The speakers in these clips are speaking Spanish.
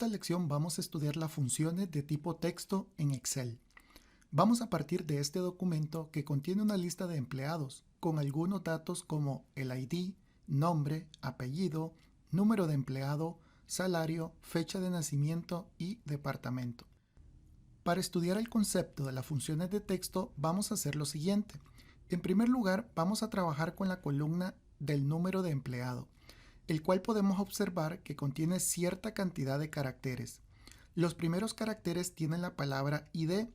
esta lección vamos a estudiar las funciones de tipo texto en Excel. Vamos a partir de este documento que contiene una lista de empleados con algunos datos como el ID, nombre, apellido, número de empleado, salario, fecha de nacimiento y departamento. Para estudiar el concepto de las funciones de texto vamos a hacer lo siguiente. En primer lugar, vamos a trabajar con la columna del número de empleado, el cual podemos observar que contiene cierta cantidad de caracteres. Los primeros caracteres tienen la palabra ID,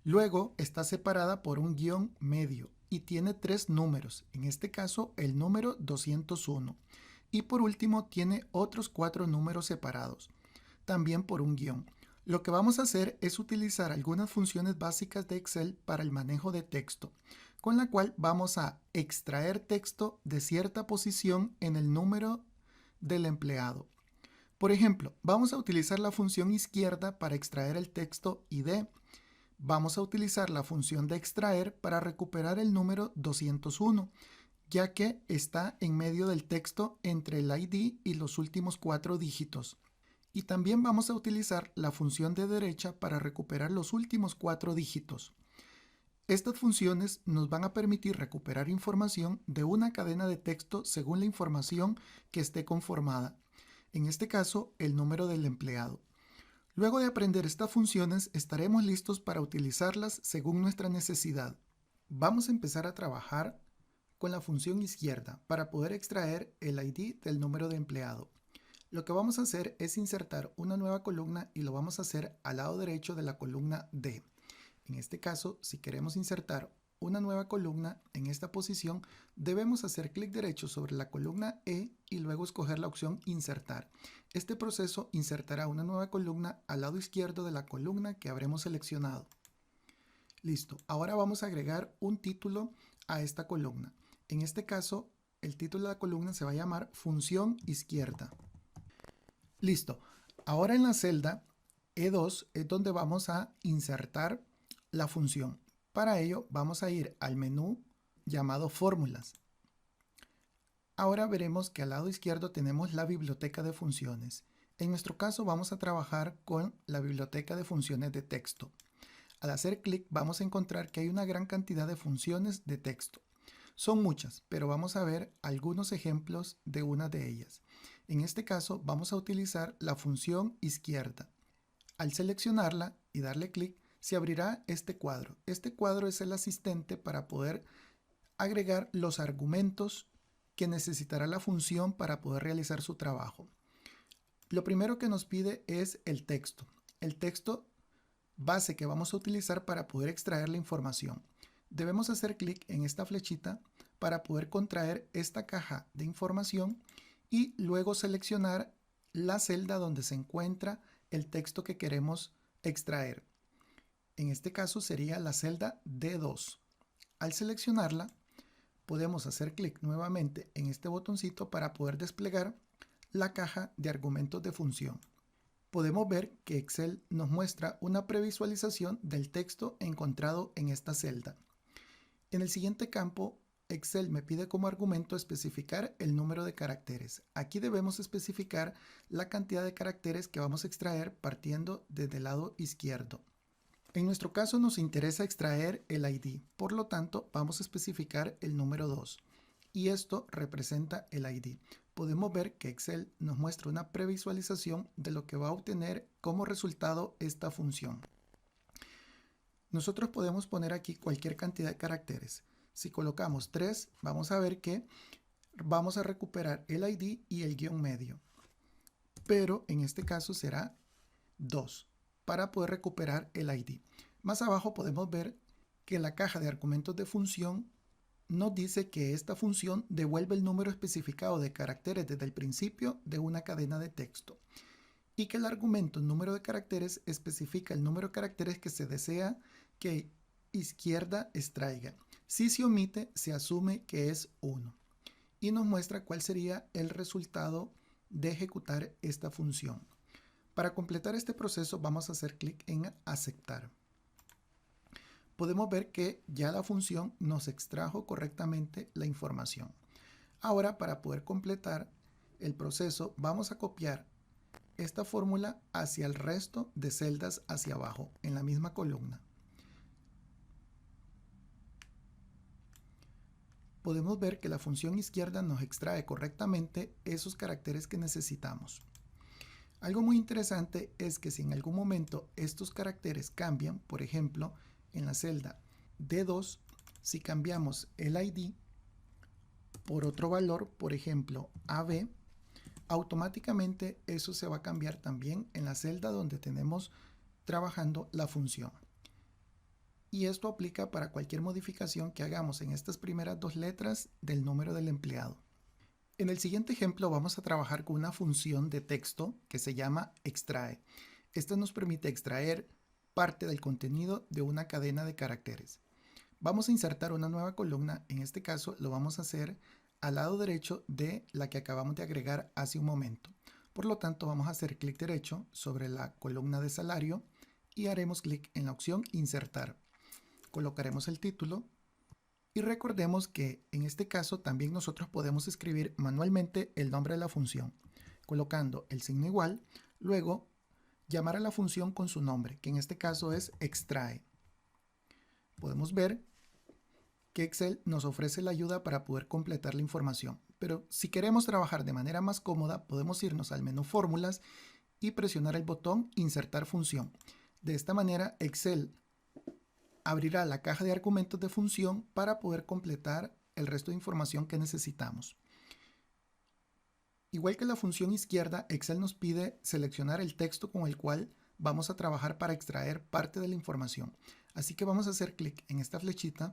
luego está separada por un guión medio y tiene 3 números, en este caso el número 201, y por último tiene otros 4 números separados, también por un guión. Lo que vamos a hacer es utilizar algunas funciones básicas de Excel para el manejo de texto, con la cual vamos a extraer texto de cierta posición en el número del empleado. Por ejemplo, vamos a utilizar la función izquierda para extraer el texto ID. Vamos a utilizar la función de extraer para recuperar el número 201, ya que está en medio del texto entre el ID y los últimos 4 dígitos. Y también vamos a utilizar la función de derecha para recuperar los últimos 4 dígitos. Estas funciones nos van a permitir recuperar información de una cadena de texto según la información que esté conformada. En este caso, el número del empleado. Luego de aprender estas funciones, estaremos listos para utilizarlas según nuestra necesidad. Vamos a empezar a trabajar con la función izquierda para poder extraer el ID del número de empleado. Lo que vamos a hacer es insertar una nueva columna y lo vamos a hacer al lado derecho de la columna D. En este caso, si queremos insertar una nueva columna en esta posición, debemos hacer clic derecho sobre la columna E y luego escoger la opción Insertar. Este proceso insertará una nueva columna al lado izquierdo de la columna que habremos seleccionado. Listo, ahora vamos a agregar un título a esta columna. En este caso, el título de la columna se va a llamar Función Izquierda. Listo, ahora en la celda E2 es donde vamos a insertar la función. Para ello vamos a ir al menú llamado Fórmulas. Ahora veremos que al lado izquierdo tenemos la biblioteca de funciones. En nuestro caso vamos a trabajar con la biblioteca de funciones de texto. Al hacer clic vamos a encontrar que hay una gran cantidad de funciones de texto. Son muchas, pero vamos a ver algunos ejemplos de una de ellas. En este caso vamos a utilizar la función izquierda. Al seleccionarla y darle clic, se abrirá este cuadro. Este cuadro es el asistente para poder agregar los argumentos que necesitará la función para poder realizar su trabajo. Lo primero que nos pide es el texto. El texto base que vamos a utilizar para poder extraer la información. Debemos hacer clic en esta flechita para poder contraer esta caja de información y luego seleccionar la celda donde se encuentra el texto que queremos extraer. En este caso sería la celda D2. Al seleccionarla, podemos hacer clic nuevamente en este botoncito para poder desplegar la caja de argumentos de función. Podemos ver que Excel nos muestra una previsualización del texto encontrado en esta celda. En el siguiente campo, Excel me pide como argumento especificar el número de caracteres. Aquí debemos especificar la cantidad de caracteres que vamos a extraer partiendo desde el lado izquierdo. En nuestro caso nos interesa extraer el ID, por lo tanto vamos a especificar el número 2 y esto representa el ID. Podemos ver que Excel nos muestra una previsualización de lo que va a obtener como resultado esta función. Nosotros podemos poner aquí cualquier cantidad de caracteres. Si colocamos 3, vamos a ver que vamos a recuperar el ID y el guión medio. Pero en este caso será 2 para poder recuperar el ID. Más abajo podemos ver que la caja de argumentos de función nos dice que esta función devuelve el número especificado de caracteres desde el principio de una cadena de texto y que el argumento número de caracteres especifica el número de caracteres que se desea que izquierda extraiga. Si se omite, se asume que es 1 y nos muestra cuál sería el resultado de ejecutar esta función. Para completar este proceso vamos a hacer clic en aceptar. Podemos ver que ya la función nos extrajo correctamente la información. Ahora, para poder completar el proceso, vamos a copiar esta fórmula hacia el resto de celdas hacia abajo, en la misma columna. Podemos ver que la función izquierda nos extrae correctamente esos caracteres que necesitamos. Algo muy interesante es que si en algún momento estos caracteres cambian, por ejemplo, en la celda D2, si cambiamos el ID por otro valor, por ejemplo AB, automáticamente eso se va a cambiar también en la celda donde tenemos trabajando la función. Y esto aplica para cualquier modificación que hagamos en estas primeras dos letras del número del empleado. En el siguiente ejemplo vamos a trabajar con una función de texto que se llama extrae. Esta nos permite extraer parte del contenido de una cadena de caracteres. Vamos a insertar una nueva columna, en este caso lo vamos a hacer al lado derecho de la que acabamos de agregar hace un momento. Por lo tanto vamos a hacer clic derecho sobre la columna de salario y haremos clic en la opción insertar. Colocaremos el título y recordemos que en este caso también nosotros podemos escribir manualmente el nombre de la función, colocando el signo igual, luego llamar a la función con su nombre, que en este caso es extrae. Podemos ver que Excel nos ofrece la ayuda para poder completar la información, pero si queremos trabajar de manera más cómoda podemos irnos al menú fórmulas y presionar el botón insertar función. De esta manera Excel abrirá la caja de argumentos de función para poder completar el resto de información que necesitamos. Igual que la función izquierda, Excel nos pide seleccionar el texto con el cual vamos a trabajar para extraer parte de la información. Así que vamos a hacer clic en esta flechita,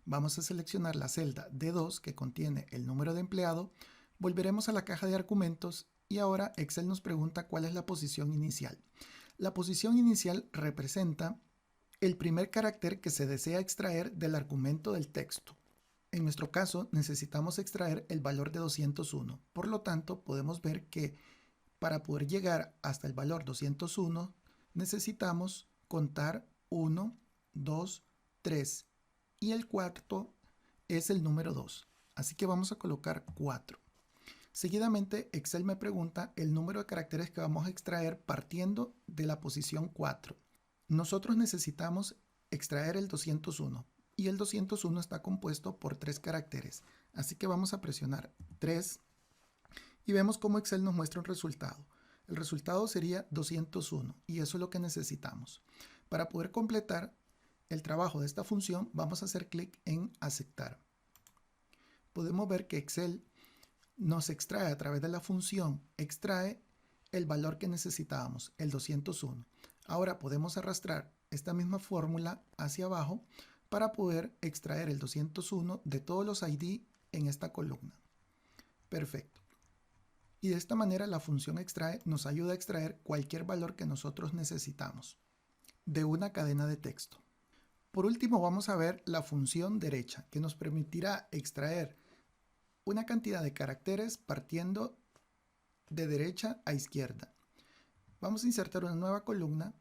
vamos a seleccionar la celda D2 que contiene el número de empleado, volveremos a la caja de argumentos y ahora Excel nos pregunta cuál es la posición inicial. La posición inicial representa el primer carácter que se desea extraer del argumento del texto. En nuestro caso necesitamos extraer el valor de 201. Por lo tanto, podemos ver que para poder llegar hasta el valor 201 necesitamos contar 1, 2, 3 y el cuarto es el número 2. Así que vamos a colocar 4. Seguidamente Excel me pregunta el número de caracteres que vamos a extraer partiendo de la posición 4. Nosotros necesitamos extraer el 201 y el 201 está compuesto por 3 caracteres. Así que vamos a presionar 3 y vemos cómo Excel nos muestra un resultado. El resultado sería 201 y eso es lo que necesitamos. Para poder completar el trabajo de esta función vamos a hacer clic en aceptar. Podemos ver que Excel nos extrae a través de la función extrae el valor que necesitábamos, el 201. Ahora podemos arrastrar esta misma fórmula hacia abajo para poder extraer el 201 de todos los ID en esta columna. Perfecto. Y de esta manera la función extrae nos ayuda a extraer cualquier valor que nosotros necesitamos de una cadena de texto. Por último vamos a ver la función derecha que nos permitirá extraer una cantidad de caracteres partiendo de derecha a izquierda. Vamos a insertar una nueva columna,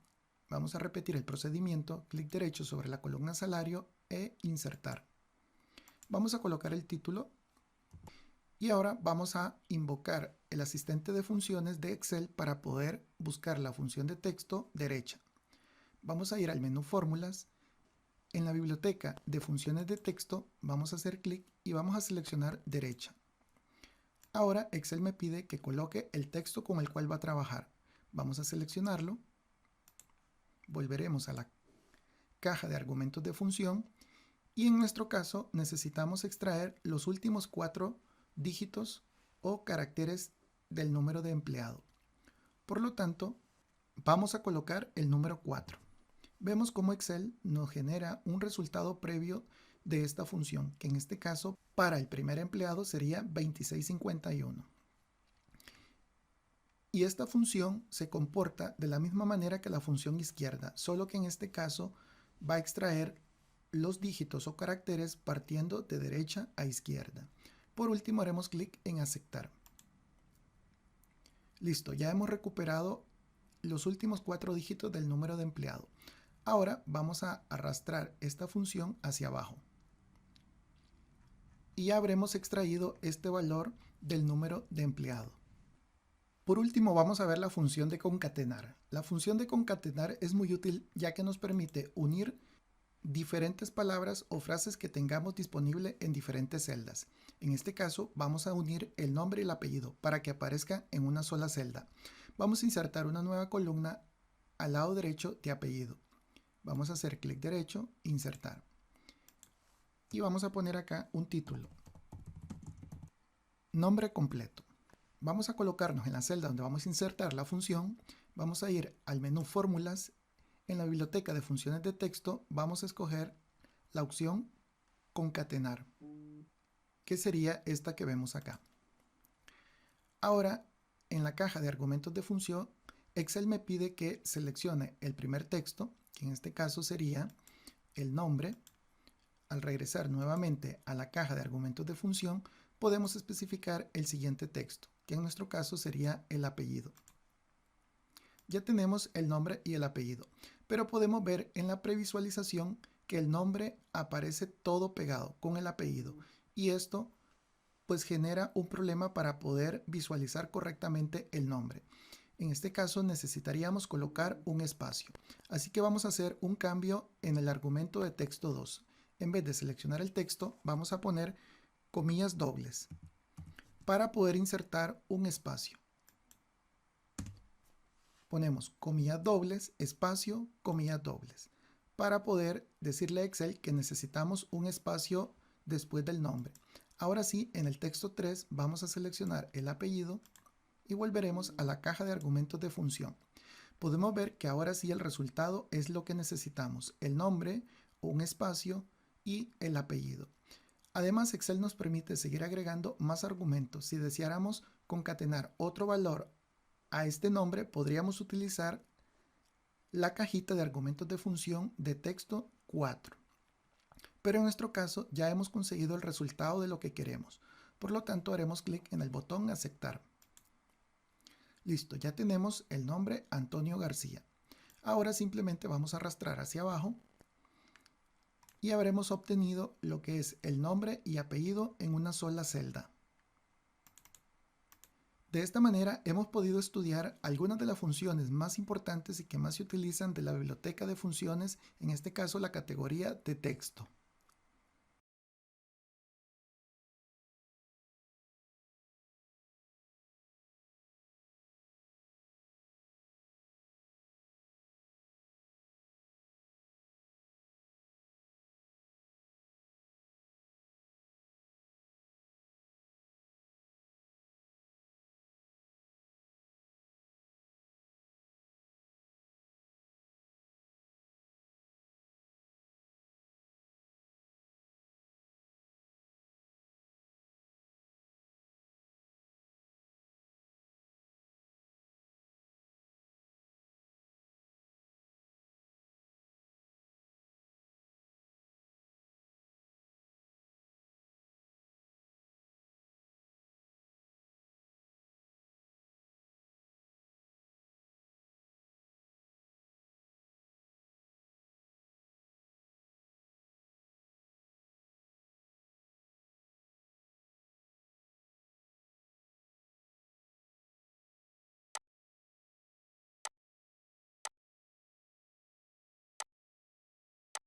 vamos a repetir el procedimiento, clic derecho sobre la columna salario e insertar. Vamos a colocar el título y ahora vamos a invocar el asistente de funciones de Excel para poder buscar la función de texto derecha. Vamos a ir al menú fórmulas, en la biblioteca de funciones de texto vamos a hacer clic y vamos a seleccionar derecha. Ahora Excel me pide que coloque el texto con el cual va a trabajar. Vamos a seleccionarlo, volveremos a la caja de argumentos de función y en nuestro caso necesitamos extraer los últimos 4 dígitos o caracteres del número de empleado. Por lo tanto, vamos a colocar el número 4. Vemos cómo Excel nos genera un resultado previo de esta función, que en este caso para el primer empleado sería 2651. Y esta función se comporta de la misma manera que la función izquierda, solo que en este caso va a extraer los dígitos o caracteres partiendo de derecha a izquierda. Por último haremos clic en aceptar. Listo, ya hemos recuperado los últimos 4 dígitos del número de empleado. Ahora vamos a arrastrar esta función hacia abajo. Y ya habremos extraído este valor del número de empleado. Por último, vamos a ver la función de concatenar. La función de concatenar es muy útil ya que nos permite unir diferentes palabras o frases que tengamos disponible en diferentes celdas. En este caso, vamos a unir el nombre y el apellido para que aparezca en una sola celda. Vamos a insertar una nueva columna al lado derecho de apellido. Vamos a hacer clic derecho, insertar. Y vamos a poner acá un título. Nombre completo. Vamos a colocarnos en la celda donde vamos a insertar la función. Vamos a ir al menú Fórmulas. En la biblioteca de funciones de texto vamos a escoger la opción Concatenar, que sería esta que vemos acá. Ahora, en la caja de argumentos de función, Excel me pide que seleccione el primer texto, que en este caso sería el nombre. Al regresar nuevamente a la caja de argumentos de función, podemos especificar el siguiente texto, que en nuestro caso sería el apellido. Ya tenemos el nombre y el apellido, pero podemos ver en la previsualización que el nombre aparece todo pegado con el apellido, y esto pues genera un problema para poder visualizar correctamente el nombre. En este caso necesitaríamos colocar un espacio, así que vamos a hacer un cambio en el argumento de texto 2. En vez de seleccionar el texto, vamos a poner comillas dobles para poder insertar un espacio. Ponemos comillas dobles, espacio, comillas dobles, para poder decirle a Excel que necesitamos un espacio después del nombre. Ahora sí, en el texto 3 vamos a seleccionar el apellido y volveremos a la caja de argumentos de función. Podemos ver que ahora sí el resultado es lo que necesitamos, el nombre, un espacio y el apellido. Además, Excel nos permite seguir agregando más argumentos. Si deseáramos concatenar otro valor a este nombre, podríamos utilizar la cajita de argumentos de función de texto 4. Pero en nuestro caso ya hemos conseguido el resultado de lo que queremos. Por lo tanto, haremos clic en el botón aceptar. Listo, ya tenemos el nombre Antonio García. Ahora simplemente vamos a arrastrar hacia abajo y habremos obtenido lo que es el nombre y apellido en una sola celda. De esta manera hemos podido estudiar algunas de las funciones más importantes y que más se utilizan de la biblioteca de funciones, en este caso la categoría de texto.